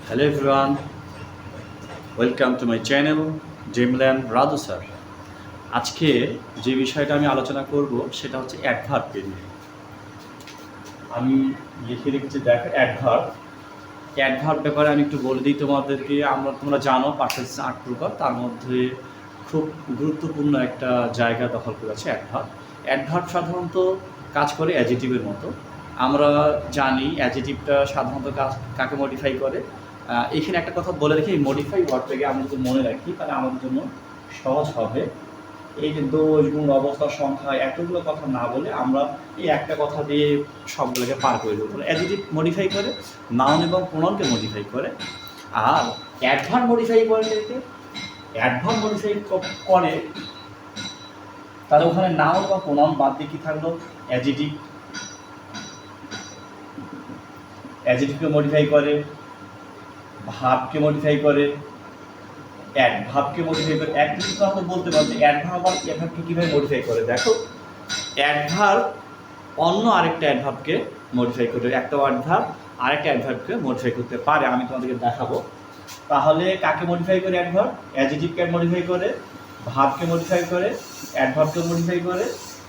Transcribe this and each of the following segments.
Hello everyone, welcome to my channel Jimlan Radu sir. আজকে যে বিষয়টা আমি আলোচনা করব সেটা হচ্ছে অ্যাডভার্ব নিয়ে। আমি লিখে রেখেছি দেখো অ্যাডভার্ব ব্যাপারে আমি একটু বলে দিই তোমাদেরকে। তোমরা জানো পারফেক্ট ৮ প্রকার, তার মধ্যে খুব গুরুত্বপূর্ণ একটা জায়গা দখল করেছে অ্যাডভার্ব। অ্যাডভার্ব সাধারণত কাজ করে অ্যাডজেক্টিভের মতো। আমরা জানি অ্যাডজেক্টিভটা সাধারণত কাকে মডিফাই করে। এখানে একটা কথা বলে রেখে এই মডিফাই ওয়ার্ডটাকে আমরা যদি মনে রাখি তাহলে আমাদের জন্য সহজ হবে। এই যে দোষ গুণ অবস্থা সংখ্যা এতগুলো কথা না বলে আমরা এই একটা কথা দিয়ে সবগুলোকে পার করে দেবো। অ্যাডজেক্টিভ মডিফাই করে, নাউন এবং প্রোনাউনকে মডিফাই করে। আর অ্যাডভার্ব মডিফাই করে অ্যাডভার্ব মডিফাই করে তাহলে ওখানে নাউন বা প্রোনাউন বাদ দিয়ে কী থাকলো? অ্যাডজেক্টিভকে মডিফাই করে, ভাবকে মডিফাই করে, অ্যাডভার্বকে মডিফাই করে। এক কিছু আমরা বলতে পারবো যে অ্যাডভার্ব আর অ্যাডভার্বকে কীভাবে মডিফাই করে। দেখো, অ্যাডভার্ব অন্য আরেকটা অ্যাডভার্বকে মডিফাই করে, একটা অ্যাডভার্ব আরেকটা অ্যাডভার্বকে মডিফাই করতে পারে। আমি তোমাদেরকে দেখাবো। তাহলে কাকে মডিফাই করে? অ্যাডভার্ব অ্যাডজেক্টিভকে মডিফাই করে, ভাবকে মডিফাই করে, অ্যাডভার্বকে মডিফাই করে,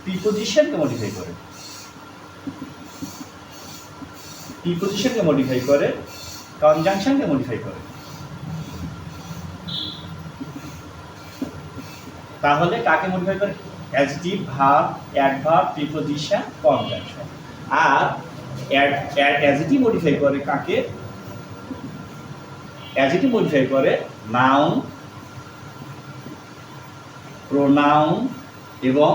প্রিপোজিশনকে মডিফাই করে, কনজাংশনকে মডিফাই করে। তাহলে কাকে মডিফাই করে? Adjective, verb, adverb, preposition, conjunction. আর অ্যাডজেক্টিভ মডিফাই করে কাকে? অ্যাডজেক্টিভ মডিফাই করে নাউন, প্রোনাউন এবং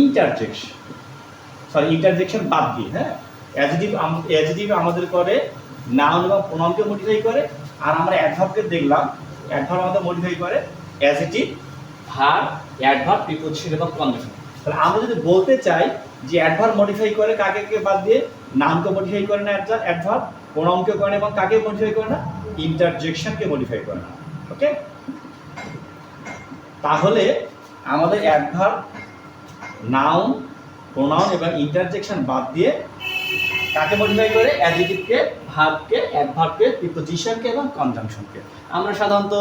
ইন্টারজেকশন বাদ দিয়ে। হ্যাঁ, অ্যাডজেক্টিভ আমাদের করে নাউন এবং প্রোনাউনকে মডিফাই করে। আর আমরা অ্যাডভার্বকে দেখলাম, অ্যাডভার্ব আমাদের মডিফাই করে অ্যাডজেক্টিভ, ভার্ব, অ্যাডভার্ব, প্রিপোজিশন এবং কনজাংশন। তাহলে আমরা যদি বলতে চাই যে অ্যাডভার্ব মডিফাই করে কাকে কে বাদ দিয়ে? নাউনকে মডিফাই করে না অ্যাডভার্ব, প্রোনাউনকে করে না এবং কাকে মডিফাই করে না? ইন্টারজেকশনকে মডিফাই করে না। ওকে, তাহলে আমাদের অ্যাডভার্ব, নাউন, প্রোনাউন এবং ইন্টারজেকশন বাদ দিয়ে কাকে মডিফাই করে? অ্যাডজেক্টিভকে, ভার্বকে, অ্যাডভার্বকে, প্রিপোজিশনকে এবং কনজাংশনকে। আমরা সাধারণত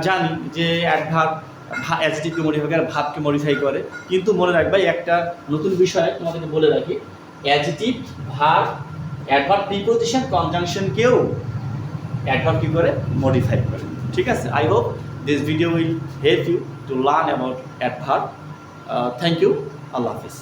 জানি যে অ্যাডভার্ব অ্যাডজেক্টিভকে মডিফাই করে, ভার্বকে মডিফাই করে। কিন্তু মনে রাখবে একটা নতুন বিষয় তোমাদেরকে বলে রাখি, অ্যাডজেক্টিভ, ভার্ব, অ্যাডভার্ব, প্রিপোজিশন, কনজাংশনকেও অ্যাডভার্ব কি করে? মডিফাই করে। ঠিক আছে? I hope this video will help you to learn about adverb. Thank you. আল্লাহ হাফিজ।